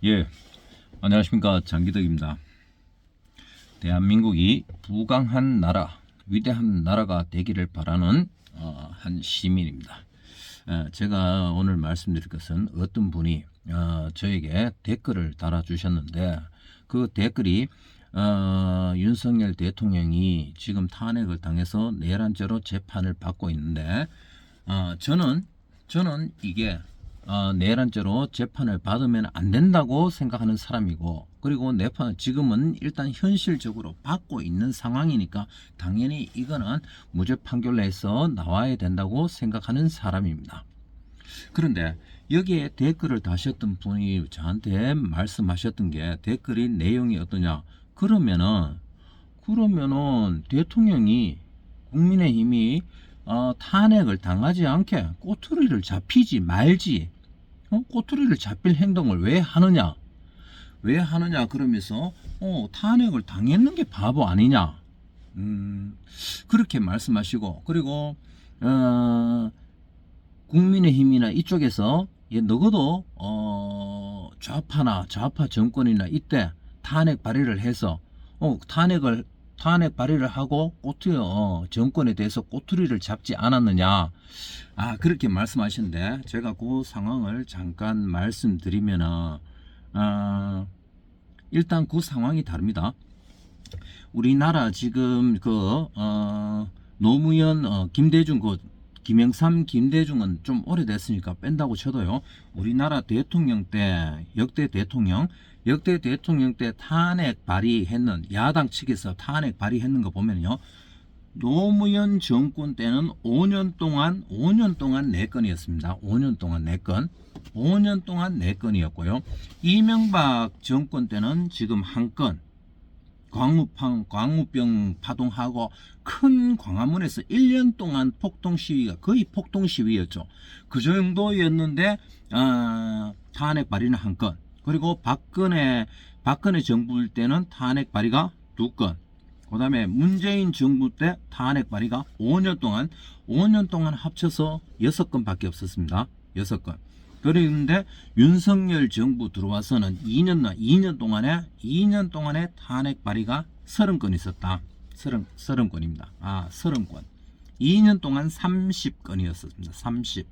예, 안녕하십니까. 장기덕입니다. 대한민국이 부강한 나라, 위대한 나라가 되기를 바라는 한 시민입니다. 제가 오늘 말씀드릴 것은 어떤 분이 저에게 댓글을 달아주셨는데, 그 댓글이 윤석열 대통령이 지금 탄핵을 당해서 내란죄로 재판을 받고 있는데, 저는 이게 내란죄로 재판을 받으면 안 된다고 생각하는 사람이고, 그리고 지금은 일단 현실적으로 받고 있는 상황이니까 당연히 이거는 무죄 판결 내에서 나와야 된다고 생각하는 사람입니다. 그런데 여기에 댓글을 다셨던 분이 저한테 말씀하셨던 게, 댓글이 내용이 어떠냐, 그러면은 대통령이, 국민의힘이 탄핵을 당하지 않게 꼬투리를 잡히지 말지, 꼬투리를 잡힐 행동을 왜 하느냐, 그러면서 탄핵을 당했는 게 바보 아니냐, 그렇게 말씀하시고, 그리고 국민의힘이나 이쪽에서 적어도 좌파 정권이나 이때 탄핵 발의를 해서 탄핵 발의를 하고 정권에 대해서 꼬투리를 잡지 않았느냐, 그렇게 말씀하시는데, 제가 그 상황을 잠깐 말씀드리면은 일단 그 상황이 다릅니다. 우리나라 지금 노무현, 김대중, 김영삼, 김대중은 좀 오래됐으니까 뺀다고 쳐도요, 우리나라 대통령 때, 역대 대통령 때 탄핵 발의했는, 야당 측에서 탄핵 발의했는 거 보면요, 노무현 정권 때는 5년 동안 4건이었습니다. 5년 동안 4건. 5년 동안 4건이었고요. 이명박 정권 때는 지금 1건. 광우병 파동하고 큰 광화문에서 1년 동안 폭동 시위가, 거의 폭동 시위였죠. 그 정도였는데 탄핵 발의는 1건. 그리고 박근혜 정부 때는 탄핵 발의가 2건. 그 다음에 문재인 정부 때 탄핵 발의가 5년 동안 합쳐서 6건 밖에 없었습니다. 6건. 그런데 윤석열 정부 들어와서는 2년 동안에 탄핵 발의가 30건 있었다. 30건입니다. 30건. 2년 동안 30건이었습니다.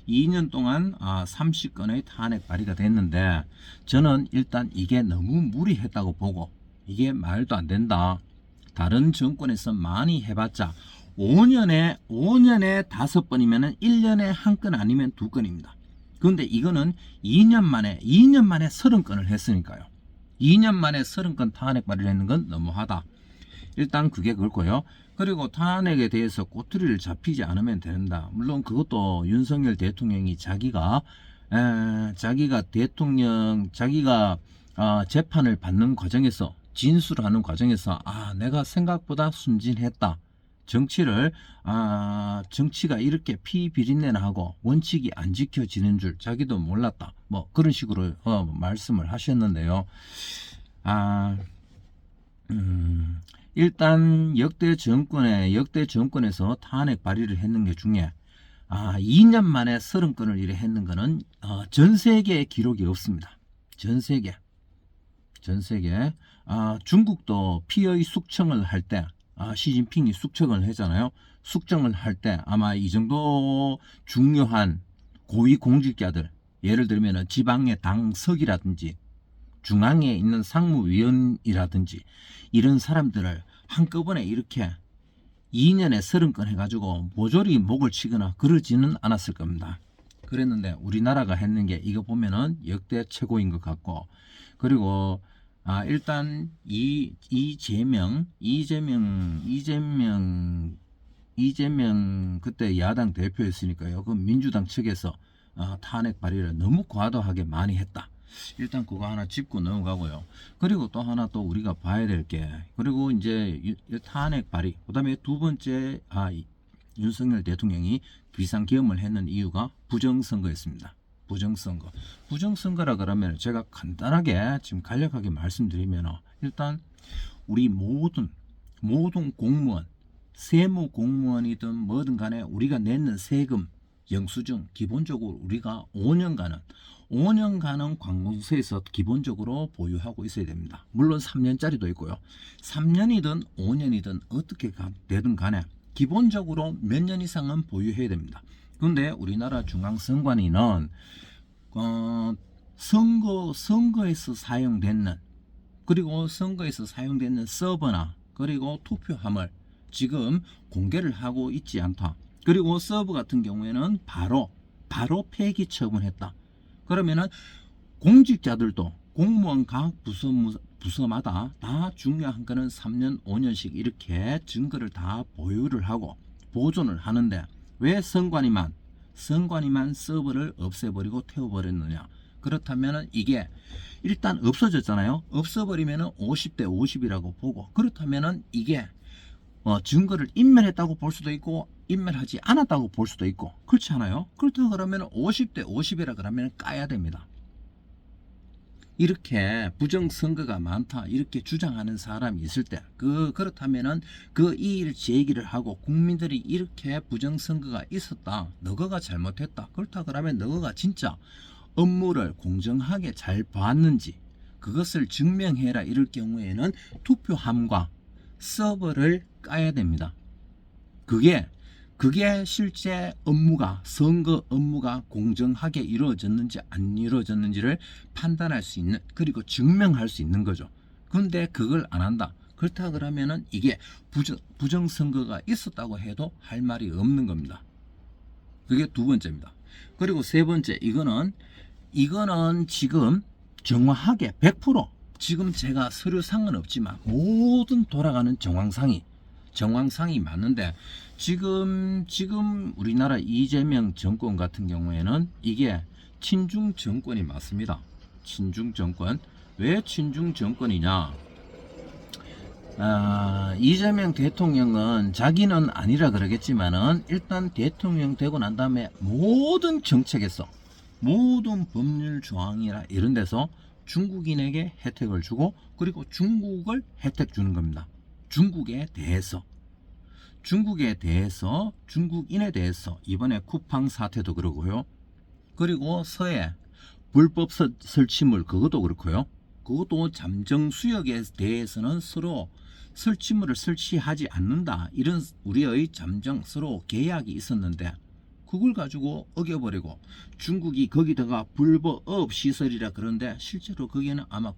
2년 동안 30건의 탄핵 발의가 됐는데, 저는 일단 이게 너무 무리했다고 보고, 이게 말도 안 된다. 다른 정권에서 많이 해봤자 5년에 5번이면 1년에 1건 아니면 2건입니다. 그런데 이거는 2년 만에 30건을 했으니까요. 2년 만에 30건 탄핵 발의를 했는 건 너무하다. 일단 그게 그렇고요. 그리고 탄핵에 대해서 꼬투리를 잡히지 않으면 된다. 물론 그것도 윤석열 대통령이 자기가 재판을 받는 과정에서, 진술하는 과정에서 내가 생각보다 순진했다. 정치가 이렇게 피비린내나 하고 원칙이 안 지켜지는 줄 자기도 몰랐다. 뭐 그런 식으로 말씀을 하셨는데요. 일단 역대 정권에서 탄핵 발의를 했는 게 중에 2년 만에 30건을 이래 했는 거는 전 세계에 기록이 없습니다. 전 세계. 중국도 피의 숙청을 할 때, 시진핑이 숙청을 했잖아요. 숙청을 할 때 아마 이 정도 중요한 고위 공직자들, 예를 들면 지방의 당석이라든지 중앙에 있는 상무위원이라든지 이런 사람들을 한꺼번에 이렇게 2년에 30건 해가지고 모조리 목을 치거나 그러지는 않았을 겁니다. 그랬는데 우리나라가 했는 게, 이거 보면은 역대 최고인 것 같고, 그리고 일단 이재명 그때 야당 대표였으니까요. 그 민주당 측에서 탄핵 발의를 너무 과도하게 많이 했다. 일단 그거 하나 짚고 넘어가고요. 그리고 또 하나 또 우리가 봐야 될 게, 그리고 이제 탄핵 발의, 그 다음에 두 번째, 윤석열 대통령이 비상계엄을 했는 이유가 부정선거였습니다. 부정선거라 그러면 제가 간단하게 지금 간략하게 말씀드리면, 일단 우리 모든 공무원, 세무 공무원이든 뭐든 간에 우리가 내는 세금, 영수증, 기본적으로 우리가 5년간은 관공서에서 기본적으로 보유하고 있어야 됩니다. 물론 3년짜리도 있고요. 3년이든 5년이든 어떻게 되든 간에 기본적으로 몇 년 이상은 보유해야 됩니다. 그런데 우리나라 중앙선관위는 선거에서 사용되는, 그리고 선거에서 사용되는 서버나 그리고 투표함을 지금 공개를 하고 있지 않다. 그리고 서버 같은 경우에는 바로 폐기 처분했다. 그러면은 공직자들도 공무원 각 부서마다 다 중요한 거는 3년 5년씩 이렇게 증거를 다 보유를 하고 보존을 하는데, 왜 선관위만 서버를 없애버리고 태워버렸느냐. 그렇다면 이게 일단 없어졌잖아요. 없어버리면 50대 50이라고 보고, 그렇다면 이게 증거를 인멸했다고 볼 수도 있고 인멸하지 않았다고 볼 수도 있고, 그렇지 않아요? 그렇다 그러면 50대 50이라 그러면 까야 됩니다. 이렇게 부정선거가 많다 이렇게 주장하는 사람이 있을 때 그렇다면은 그 이의를 제기를 하고, 국민들이 이렇게 부정선거가 있었다, 너거가 잘못했다, 그렇다 그러면 너거가 진짜 업무를 공정하게 잘 봤는지 그것을 증명해라. 이럴 경우에는 투표함과 서버를 까야 됩니다. 그게 실제 업무가, 선거 업무가 공정하게 이루어졌는지 안 이루어졌는지를 판단할 수 있는, 그리고 증명할 수 있는 거죠. 그런데 그걸 안 한다. 그렇다 그러면은 이게 부정선거가 있었다고 해도 할 말이 없는 겁니다. 그게 두 번째입니다. 그리고 세 번째, 이거는 지금 정확하게 100% 지금 제가 서류상은 없지만 모든 돌아가는 정황상이 맞는데, 지금 우리나라 이재명 정권 같은 경우에는 이게 친중 정권이 맞습니다. 친중 정권. 왜 친중 정권이냐? 이재명 대통령은 자기는 아니라 그러겠지만은 일단 대통령 되고 난 다음에 모든 정책에서, 모든 법률 조항이나 이런 데서 중국인에게 혜택을 주고, 그리고 중국을 혜택 주는 겁니다. 중국에 대해서 중국인에 대해서 이번에 쿠팡 사태도 그러고요. 그리고 서해 불법 설치물 그것도 그렇고요. 그것도 잠정 수역에 대해서는 서로 설치물을 설치하지 않는다, 이런 우리의 잠정 서로 계약이 있었는데 그걸 가지고 어겨버리고, 중국이 거기다가 불법 시설이라 그런데 실제로 거기에는 아마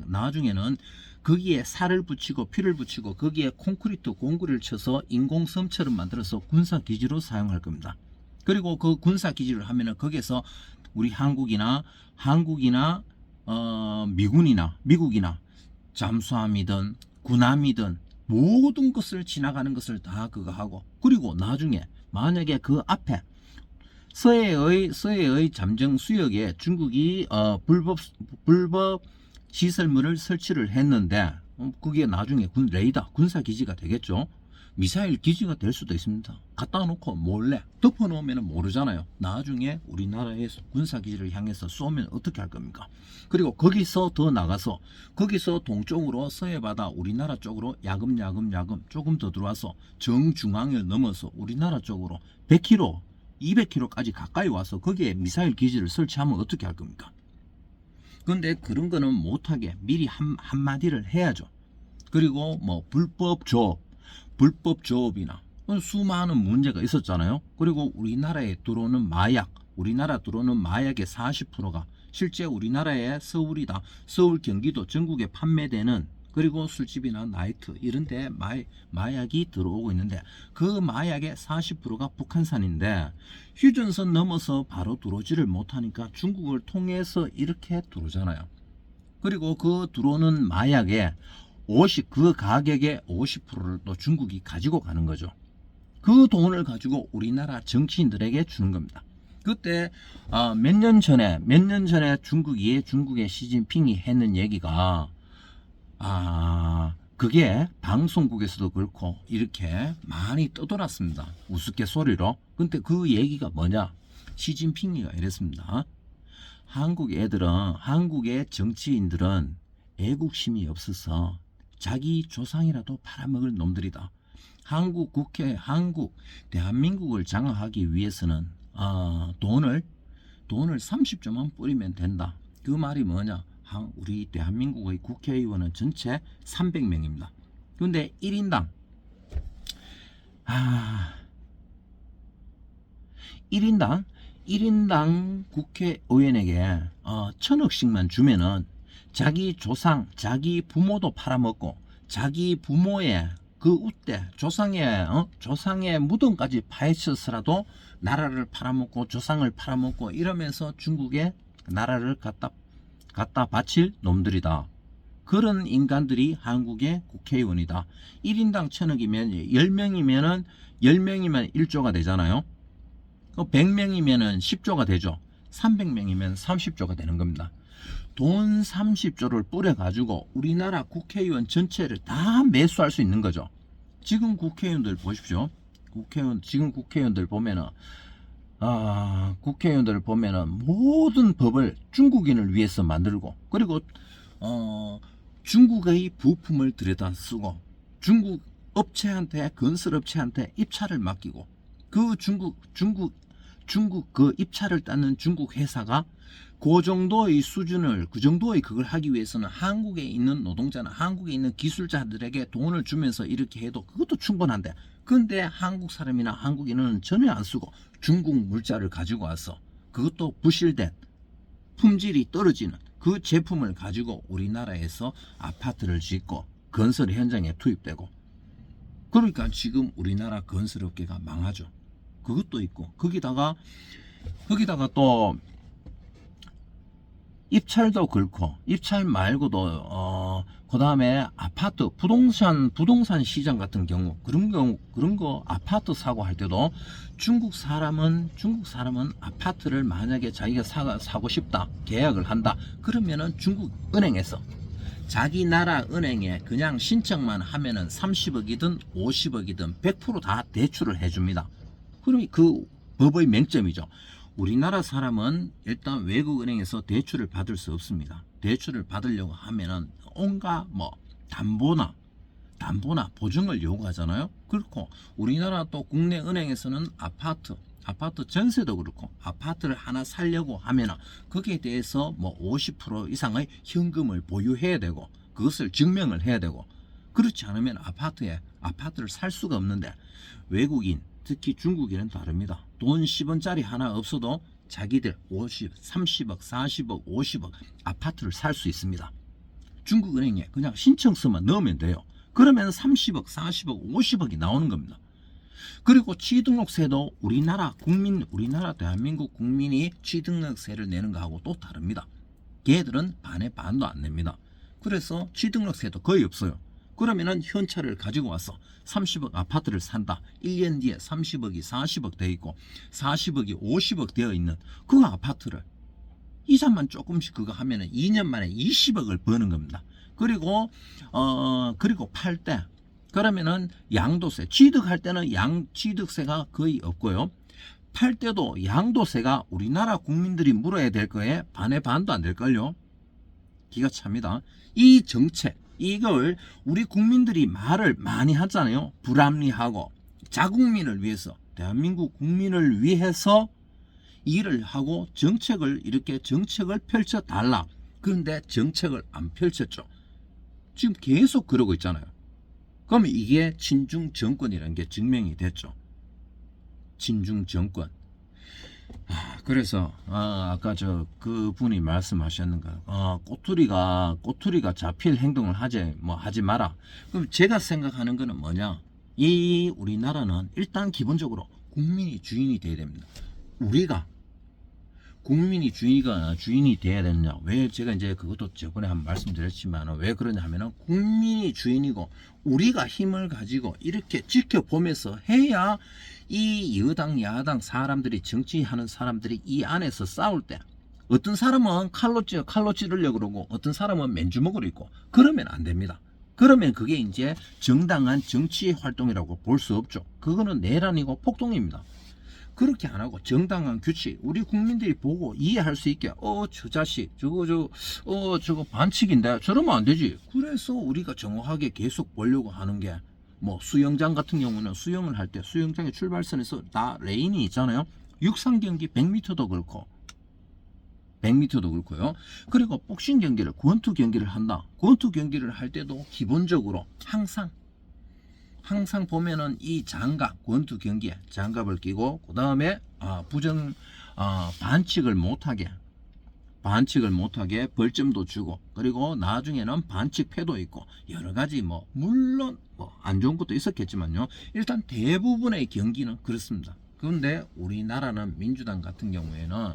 나중에는 거기에 살을 붙이고 피를 붙이고 거기에 콘크리트 공구리를 쳐서 인공섬처럼 만들어서 군사기지로 사용할 겁니다. 그리고 그 군사기지를 하면은 거기에서 우리 한국이나 미국이나 잠수함이든 군함이든 모든 것을 지나가는 것을 다 그거 하고, 그리고 나중에 만약에 그 앞에 서해의 잠정 수역에 중국이 불법 시설물을 설치를 했는데, 그게 나중에 레이더 군사기지가 되겠죠. 미사일 기지가 될 수도 있습니다. 갖다 놓고 몰래 덮어놓으면 모르잖아요. 나중에 우리나라의 군사기지를 향해서 쏘면 어떻게 할 겁니까? 그리고 거기서 더 나가서, 거기서 동쪽으로 서해바다 우리나라 쪽으로 야금야금 조금 더 들어와서 정중앙을 넘어서 우리나라 쪽으로 100km 200km까지 가까이 와서 거기에 미사일 기지를 설치하면 어떻게 할 겁니까? 그런데 그런 거는 못하게 미리 한마디를 해야죠. 그리고 뭐 불법 조업이나 수많은 문제가 있었잖아요. 그리고 우리나라에 들어오는 마약의 40%가 실제 우리나라의 서울 경기도 전국에 판매되는, 그리고 술집이나 나이트 이런데 마약이 들어오고 있는데, 그 마약의 40%가 북한산인데 휴전선 넘어서 바로 들어오지를 못하니까 중국을 통해서 이렇게 들어오잖아요. 그리고 그 들어오는 마약의 그 가격의 50%를 또 중국이 가지고 가는 거죠. 그 돈을 가지고 우리나라 정치인들에게 주는 겁니다. 그때 몇 년 전에 중국의 시진핑이 했는 얘기가, 그게 방송국에서도 그렇고 이렇게 많이 떠돌았습니다. 우스갯소리로. 근데 그 얘기가 뭐냐? 시진핑이가 이랬습니다. 한국의 정치인들은 애국심이 없어서 자기 조상이라도 팔아먹을 놈들이다. 대한민국을 장악하기 위해서는 돈을 돈을 30조만 뿌리면 된다. 그 말이 뭐냐? 우리 대한민국의 국회의원은 전체 300명입니다. 그런데 1인당 1인당 국회의원에게 1000억씩만 주면은 자기 조상, 자기 부모도 팔아먹고 자기 부모의 그 우대 조상의 무덤까지 파헤쳐서라도 나라를 팔아먹고 조상을 팔아먹고 이러면서 중국에 나라를 갖다 바칠 놈들이다. 그런 인간들이 한국의 국회의원이다. 1인당 1000억이면 10명이면 1조가 되잖아요. 100명이면 10조가 되죠. 300명이면 30조가 되는 겁니다. 돈 30조를 뿌려가지고 우리나라 국회의원 전체를 다 매수할 수 있는 거죠. 지금 국회의원들 보십시오. 지금 국회의원들 보면은 모든 법을 중국인을 위해서 만들고, 그리고 중국의 부품을 들여다 쓰고 중국 업체한테, 건설업체한테 입찰을 맡기고, 그 중국 그 입찰을 따는 중국 회사가 그 정도의 수준을, 그 정도의 그걸 하기 위해서는 한국에 있는 노동자나 한국에 있는 기술자들에게 돈을 주면서 이렇게 해도 그것도 충분한데, 근데 한국 사람이나 한국인은 전혀 안 쓰고 중국 물자를 가지고 와서 그것도 부실된, 품질이 떨어지는 그 제품을 가지고 우리나라에서 아파트를 짓고 건설 현장에 투입되고, 그러니까 지금 우리나라 건설업계가 망하죠. 그것도 있고, 거기다가 또 입찰도 그렇고, 입찰 말고도 그 다음에 아파트, 부동산 시장 같은 경우, 그런 거 아파트 사고 할 때도 중국 사람은 아파트를 만약에 자기가 사고 싶다, 계약을 한다, 그러면은 중국 은행에서 자기 나라 은행에 그냥 신청만 하면은 30억이든 50억이든 100% 다 대출을 해줍니다. 그럼 그 법의 맹점이죠. 우리나라 사람은 일단 외국 은행에서 대출을 받을 수 없습니다. 대출을 받으려고 하면은 온갖 담보나 보증을 요구하잖아요. 그렇고 우리나라 또 국내 은행에서는 아파트 전세도 그렇고, 아파트를 하나 살려고 하면은 거기에 대해서 50% 이상의 현금을 보유해야 되고, 그것을 증명을 해야 되고, 그렇지 않으면 아파트를 살 수가 없는데, 외국인, 특히 중국인은 다릅니다. 돈 10원짜리 하나 없어도 자기들 30억, 40억, 50억 아파트를 살 수 있습니다. 중국 은행에 그냥 신청서만 넣으면 돼요. 그러면 30억, 40억, 50억이 나오는 겁니다. 그리고 취등록세도 우리나라 대한민국 국민이 취등록세를 내는 거하고 또 다릅니다. 걔들은 반의 반도 안 냅니다. 그래서 취등록세도 거의 없어요. 그러면은 현찰을 가지고 와서 30억 아파트를 산다. 1년 뒤에 30억이 40억 되어 있고 40억이 50억 되어 있는 그 아파트를 이자만 조금씩 그거 하면은 2년 만에 20억을 버는 겁니다. 그리고 팔 때, 그러면은 양도세, 취득할 때는 취득세가 거의 없고요. 팔 때도 양도세가 우리나라 국민들이 물어야 될 거에 반의 반도 안 될걸요. 기가 찹니다. 이 정책, 이걸 우리 국민들이 말을 많이 하잖아요. 불합리하고, 자국민을 위해서, 대한민국 국민을 위해서 일을 하고 정책을 펼쳐 달라. 그런데 정책을 안 펼쳤죠. 지금 계속 그러고 있잖아요. 그러면 이게 친중 정권이라는 게 증명이 됐죠. 친중 정권. 그래서 아까 그 분이 말씀하셨는 거, 꼬투리가 잡힐 행동을 하지 마라. 그럼 제가 생각하는 거는 뭐냐? 이 우리나라는 일단 기본적으로 국민이 주인이 돼야 됩니다. 우리가 국민이 주인이 돼야 되느냐? 왜 제가 이제 그것도 저번에 한번 말씀드렸지만 왜 그러냐 하면은, 국민이 주인이고 우리가 힘을 가지고 이렇게 지켜보면서 해야 이 여당 야당 사람들이, 정치하는 사람들이 이 안에서 싸울 때, 어떤 사람은 칼로 찌르려고 그러고 어떤 사람은 맨주먹으로 있고, 그러면 안 됩니다. 그러면 그게 이제 정당한 정치 활동이라고 볼 수 없죠. 그거는 내란이고 폭동입니다. 그렇게 안 하고 정당한 규칙, 우리 국민들이 보고 이해할 수 있게, 저 자식 저거 반칙인데 저러면 안 되지. 그래서 우리가 정확하게 계속 보려고 하는 게, 수영장 같은 경우는 수영을 할 때 수영장의 출발선에서 다 레인이 있잖아요. 육상 경기 100m도 그렇고 100m도 그렇고요. 그리고 복싱 경기를, 권투 경기를 한다. 권투 경기를 할 때도 기본적으로 항상 보면은 이 장갑, 권투 경기에 장갑을 끼고, 그 다음에 반칙을 못하게 벌점도 주고, 그리고 나중에는 반칙패도 있고, 여러 가지 물론 안 좋은 것도 있었겠지만요. 일단 대부분의 경기는 그렇습니다. 그런데 우리나라는 민주당 같은 경우에는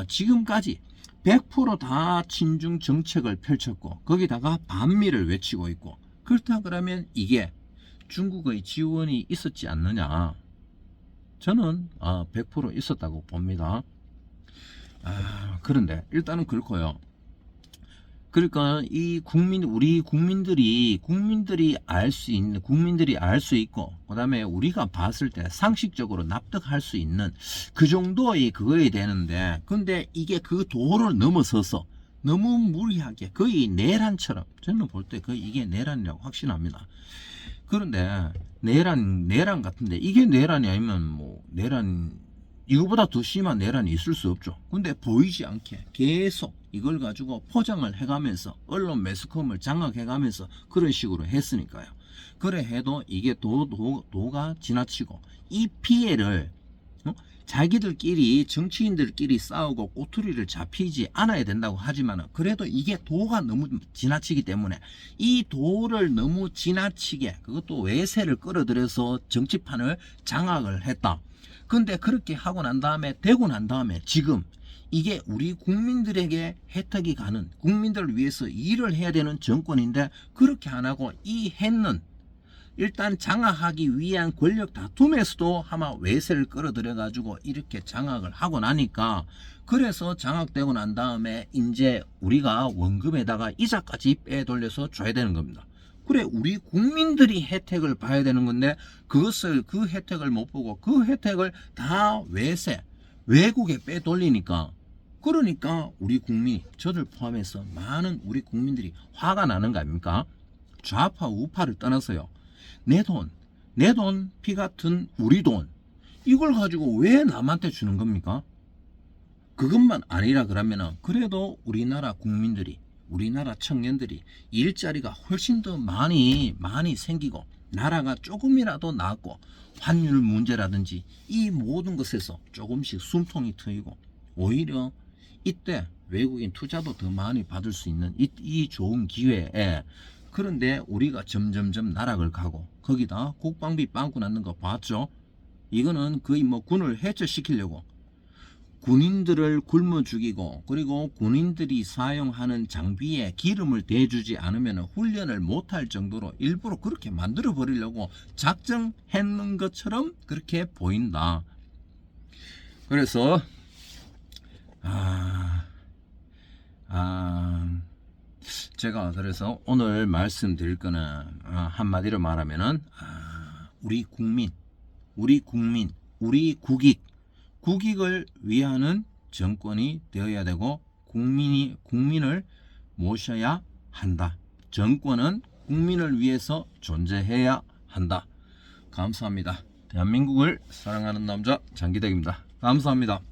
지금까지 100% 친중 정책을 펼쳤고, 거기다가 반미를 외치고 있고, 그렇다 그러면 이게 중국의 지원이 있었지 않느냐? 저는 100% 있었다고 봅니다. 그런데 일단은 그렇고요. 그러니까 우리 국민들이 알 수 있고, 그다음에 우리가 봤을 때 상식적으로 납득할 수 있는 그 정도의 그거야 되는데, 근데 이게 그 도를 넘어서서 너무 무리하게, 거의 내란처럼, 저는 볼 때 거의 이게 내란이라고 확신합니다. 그런데 내란 같은데, 이게 내란이 아니면 이거보다 더 심한 내란이 있을 수 없죠. 근데 보이지 않게 계속 이걸 가지고 포장을 해가면서, 언론 매스컴을 장악해가면서 그런 식으로 했으니까요. 그래 해도 이게 도가 지나치고, 이 피해를 자기들끼리, 정치인들끼리 싸우고 꼬투리를 잡히지 않아야 된다고 하지만, 그래도 이게 도가 너무 지나치기 때문에, 이 도를 너무 지나치게, 그것도 외세를 끌어들여서 정치판을 장악을 했다. 근데 그렇게 하고 난 다음에, 되고 난 다음에, 지금 이게 우리 국민들에게 혜택이 가는, 국민들을 위해서 일을 해야 되는 정권인데, 그렇게 안 하고 일단 장악하기 위한 권력 다툼에서도 아마 외세를 끌어들여 가지고 이렇게 장악을 하고 나니까, 그래서 장악되고 난 다음에 이제 우리가 원금에다가 이자까지 빼돌려서 줘야 되는 겁니다. 그래, 우리 국민들이 혜택을 봐야 되는 건데, 그 혜택을 못 보고 그 혜택을 다 외국에 빼돌리니까, 그러니까 우리 국민, 저를 포함해서 많은 우리 국민들이 화가 나는 거 아닙니까? 좌파 우파를 떠나서요, 내 돈 피 같은 우리 돈, 이걸 가지고 왜 남한테 주는 겁니까? 그것만 아니라 그러면은, 그래도 우리나라 국민들이, 우리나라 청년들이 일자리가 훨씬 더 많이 생기고, 나라가 조금이라도 나았고, 환율 문제라든지 이 모든 것에서 조금씩 숨통이 트이고, 오히려 이때 외국인 투자도 더 많이 받을 수 있는 이 좋은 기회에, 그런데 우리가 점점점 나락을 가고, 거기다 국방비 빵꾸 났는 거 봤죠? 이거는 거의 군을 해체시키려고, 군인들을 굶어 죽이고, 그리고 군인들이 사용하는 장비에 기름을 대주지 않으면 훈련을 못할 정도로 일부러 그렇게 만들어 버리려고 작정했는 것처럼 그렇게 보인다. 그래서 제가 그래서 오늘 말씀드릴 거는, 한마디로 말하면은, 우리 국익을 위하는 정권이 되어야 되고, 국민을 모셔야 한다. 정권은 국민을 위해서 존재해야 한다. 감사합니다. 대한민국을 사랑하는 남자 장기덕입니다. 감사합니다.